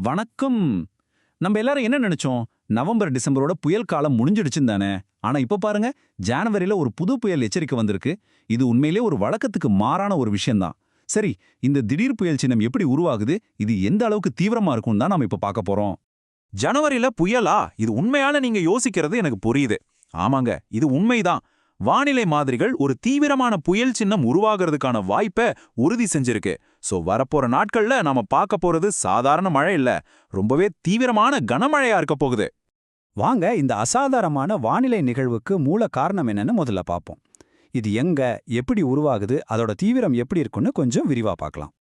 வணக்கம். நம்ம எல்லாரும் என்ன நினைச்சோம்? நவம்பர் டிசம்பரோட புயல் காலம் முடிஞ்சிடுச்சுன்னு தானே. ஆனா இப்ப பாருங்க, ஜனவரியில ஒரு புது புயல் எச்சரிக்கை வந்திருக்கு. இது உண்மையிலே ஒரு வழக்கத்துக்கு மாறான ஒரு விஷயம்தான். சரி, இந்த திடீர் புயல் சின்னம் எப்படி உருவாகுது, இது எந்த அளவுக்கு தீவிரமா இருக்கும் தான் நாம இப்ப பார்க்க போறோம். ஜனவரில புயலா? இது உண்மையான நீங்க யோசிக்கிறது எனக்கு புரியுது. ஆமாங்க, இது உண்மைதான். வானிலை மாதிரிகள் ஒரு தீவிரமான புயல் சின்னம் உருவாகிறதுக்கான வாய்ப்பை உறுதி செஞ்சிருக்கு. சோ வரப்போற நாட்கள்ல நாம பார்க்க போறது சாதாரண மழை இல்ல, ரொம்பவே தீவிரமான கனமழையா இருக்க போகுது. வாங்க இந்த அசாதாரணமான வானிலை நிகழ்வுக்கு மூல காரணம் என்னன்னு முதல்ல பார்ப்போம். இது எங்க, எப்படி உருவாகுது, அதோட தீவிரம் எப்படி இருக்குன்னு கொஞ்சம் விரிவா பார்க்கலாம்.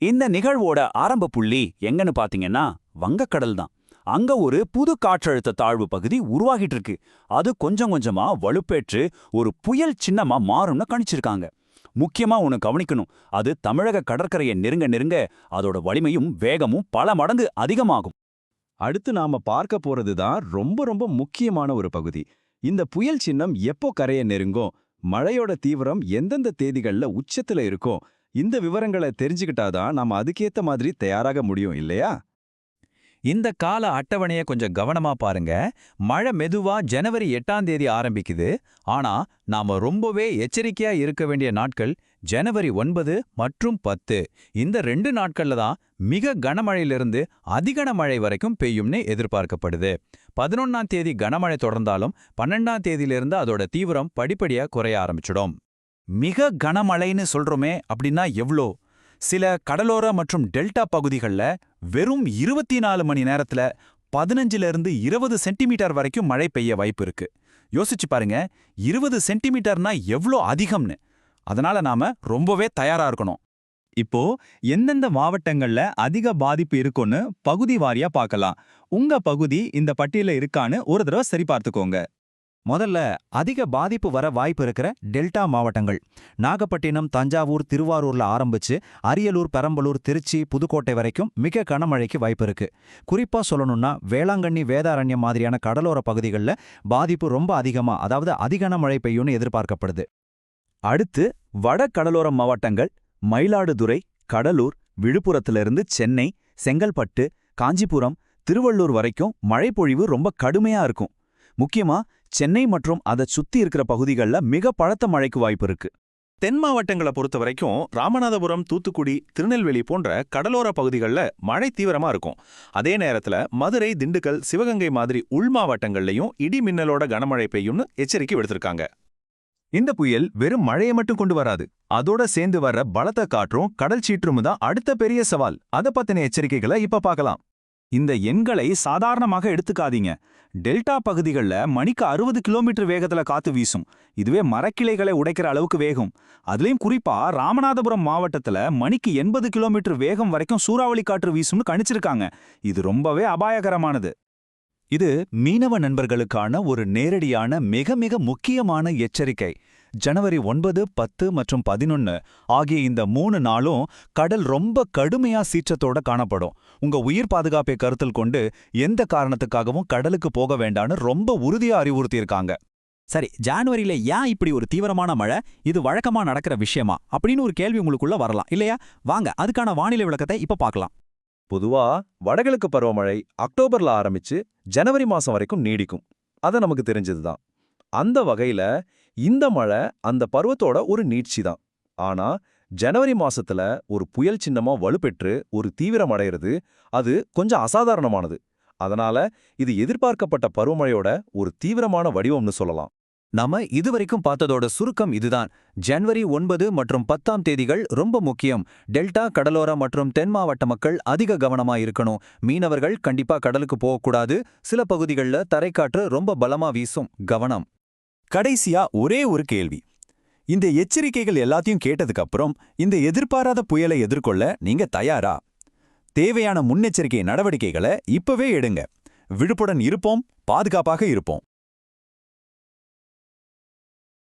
இந்த நிகழ்வோட ஆரம்ப புள்ளி எங்கன்னு பாத்தீங்கன்னா வங்கக்கடல் தான். அங்க ஒரு புது காற்றழுத்த தாழ்வு பகுதி உருவாகிட்டு இருக்கு. அது கொஞ்சம் கொஞ்சமா வலுப்பேற்று ஒரு புயல் சின்னமா மாறும்னு கணிச்சிருக்காங்க. முக்கியமா ஒன்னு கவனிக்கணும், அது தமிழக கடற்கரையை நெருங்க நெருங்க அதோட வலிமையும் வேகமும் பல மடங்கு அதிகமாகும். அடுத்து நாம பார்க்க போறது தான் ரொம்ப ரொம்ப முக்கியமான ஒரு பகுதி. இந்த புயல் சின்னம் எப்போ கரையை நெருங்கும், மழையோட தீவிரம் எந்தெந்த தேதிகள்ல உச்சத்துல இருக்கும், இந்த விவரங்களை தெரிஞ்சுக்கிட்டாதான் நாம அதுக்கேத்த மாதிரி தயாராக முடியும் இல்லையா? இந்த கால அட்டவணைய கொஞ்சம் கவனமா பாருங்க. மழை மெதுவா ஜனவரி 8ஆம் தேதி ஆரம்பிக்குது. ஆனா நாம ரொம்பவே எச்சரிக்கையா இருக்க வேண்டிய நாட்கள் ஜனவரி 9 மற்றும் 10. இந்த 2 நாட்கள்ல தான் மிக கனமழையிலிருந்து அதிகனமழை வரைக்கும் பெய்யும்னு எதிர்பார்க்கப்படுது. 11ஆம் தேதி கனமழை தொடர்ந்தாலும் 12ஆம் தேதியிலிருந்து அதோட தீவிரம் படிப்படியா குறைய ஆரம்பிச்சிடும். மிக கனமழைன்னு சொல்றோமே, அப்படின்னா எவ்ளோ? சில கடலோர மற்றும் டெல்டா பகுதிகள்ல வெறும் 24 மணி நேரத்துல 15 to 20 சென்டிமீட்டர் வரைக்கும் மழை பெய்ய வாய்ப்பு இருக்கு. யோசிச்சு பாருங்க, 20 சென்டிமீட்டர்னா எவ்ளோ அதிகம்னு. அதனால நாம ரொம்பவே தயாரா இருக்கணும். இப்போ எந்தெந்த மாவட்டங்கள்ல அதிக பாதிப்பு இருக்குன்னு பகுதி வாரியா பார்க்கலாம். உங்க பகுதி இந்த பட்டியல இருக்கான்னு ஒரு தடவை சரி பார்த்துக்கோங்க. முதல்ல அதிக பாதிப்பு வர வாய்ப்பு இருக்கிற டெல்டா மாவட்டங்கள் நாகப்பட்டினம், தஞ்சாவூர், திருவாரூர்ல ஆரம்பிச்சு அரியலூர், பெரம்பலூர், திருச்சி, புதுக்கோட்டை வரைக்கும் மிக கனமழைக்கு வாய்ப்பு இருக்கு. குறிப்பா சொல்லணும்னா வேளாங்கண்ணி, வேதாரண்யம் மாதிரியான கடலோர பகுதிகளில் பாதிப்பு ரொம்ப அதிகமா, அதாவது அதிகன மழை பெய்யும்னு எதிர்பார்க்கப்படுது. அடுத்து வட கடலோர மாவட்டங்கள் மயிலாடுதுறை, கடலூர், விழுப்புரத்திலிருந்து சென்னை, செங்கல்பட்டு, காஞ்சிபுரம், திருவள்ளூர் வரைக்கும் மழைப்பொழிவு ரொம்ப கடுமையா இருக்கும். முக்கியமா சென்னை மற்றும் அதை சுத்தி இருக்கிற பகுதிகளில் மிக பலத்த மழைக்கு வாய்ப்பு இருக்கு. தென் மாவட்டங்களை பொறுத்த வரைக்கும் ராமநாதபுரம், தூத்துக்குடி, திருநெல்வேலி போன்ற கடலோர பகுதிகளில் மழை தீவிரமா இருக்கும். அதே நேரத்துல மதுரை, திண்டுக்கல், சிவகங்கை மாதிரி உள் மாவட்டங்கள்லயும் இடி மின்னலோட கனமழை பெய்யும்னு எச்சரிக்கை விடுத்திருக்காங்க. இந்த புயல் வெறும் மழையை மட்டும் கொண்டு வராது, அதோட சேர்ந்து வர்ற பலத்த காற்றும் கடல் சீற்றமும் தான் அடுத்த பெரிய சவால். அதை பத்தின எச்சரிக்கைகளை இப்ப பார்க்கலாம். இந்த எண்களை சாதாரணமாக எடுத்துக்காதீங்க. டெல்டா பகுதிகளில் மணிக்கு 60 கிலோமீட்டர் வேகத்துல காத்து வீசும். இதுவே மரக்கிளைகளை உடைக்கிற அளவுக்கு வேகம். அதுலயும் குறிப்பா ராமநாதபுரம் மாவட்டத்துல மணிக்கு 80 கிலோமீட்டர் வேகம் வரைக்கும் சூறாவளி காற்று வீசும்னு கணிச்சிருக்காங்க. இது ரொம்பவே அபாயகரமானது. இது மீனவ நண்பர்களுக்கான ஒரு நேரடியான மிக மிக முக்கியமான எச்சரிக்கை. ஜனவரி 9, 10 மற்றும் 11 ஆகிய இந்த 3 நாளும் கடல் ரொம்ப கடுமையா சீற்றத்தோட காணப்படும். உங்க உயிர் பாதுகாப்பை கருத்தில் கொண்டு எந்த காரணத்துக்காகவும் கடலுக்கு போக வேண்டான்னு ரொம்ப உறுதியா அறிவுறுத்தியிருக்காங்க. சரி, ஜனவரியில ஏன் இப்படி ஒரு தீவிரமான மழை? இது வழக்கமா நடக்கிற விஷயமா அப்படின்னு ஒரு கேள்வி உங்களுக்குள்ள வரலாம் இல்லையா? வாங்க அதுக்கான வானிலை விளக்கத்தை இப்ப பார்க்கலாம். பொதுவா வடகிழக்கு பருவமழை அக்டோபர்ல ஆரம்பிச்சு ஜனவரி மாசம் வரைக்கும் நீடிக்கும். அது நமக்கு தெரிஞ்சதுதான். அந்த வகையில இந்த மழை அந்த பருவத்தோட ஒரு நீட்சி தான். ஆனா ஜனவரி மாசத்துல ஒரு புயல் சின்னமா வலுப்பெற்று ஒரு தீவிரம் அடையிறது, அது கொஞ்சம் அசாதாரணமானது. அதனால இது எதிர்பார்க்கப்பட்ட பருவமழையோட ஒரு தீவிரமான வடிவம்னு சொல்லலாம். நாம இதுவரைக்கும் பார்த்ததோட சுருக்கம் இதுதான். ஜனவரி 9 மற்றும் 10ஆம் தேதிகள் ரொம்ப முக்கியம். டெல்டா, கடலோர மற்றும் தென் மாவட்ட மக்கள் அதிக கவனமா இருக்கணும். மீனவர்கள் கண்டிப்பா கடலுக்கு போகக்கூடாது. சில பகுதிகளில் தரைக்காற்று ரொம்ப பலமா வீசும், கவனம். கடைசியா ஒரே ஒரு கேள்வி. இந்த எச்சரிக்கைகள் எல்லாத்தையும் கேட்டதுக்கு அப்புறம் இந்த எதிர்பாராத புயலை எதிர்கொள்ள நீங்க தயாரா? தேவையான முன்னெச்சரிக்கை நடவடிக்கைகளை இப்பவே எடுங்க. விழுப்புடன் இருப்போம், பாதுகாப்பாக இருப்போம்.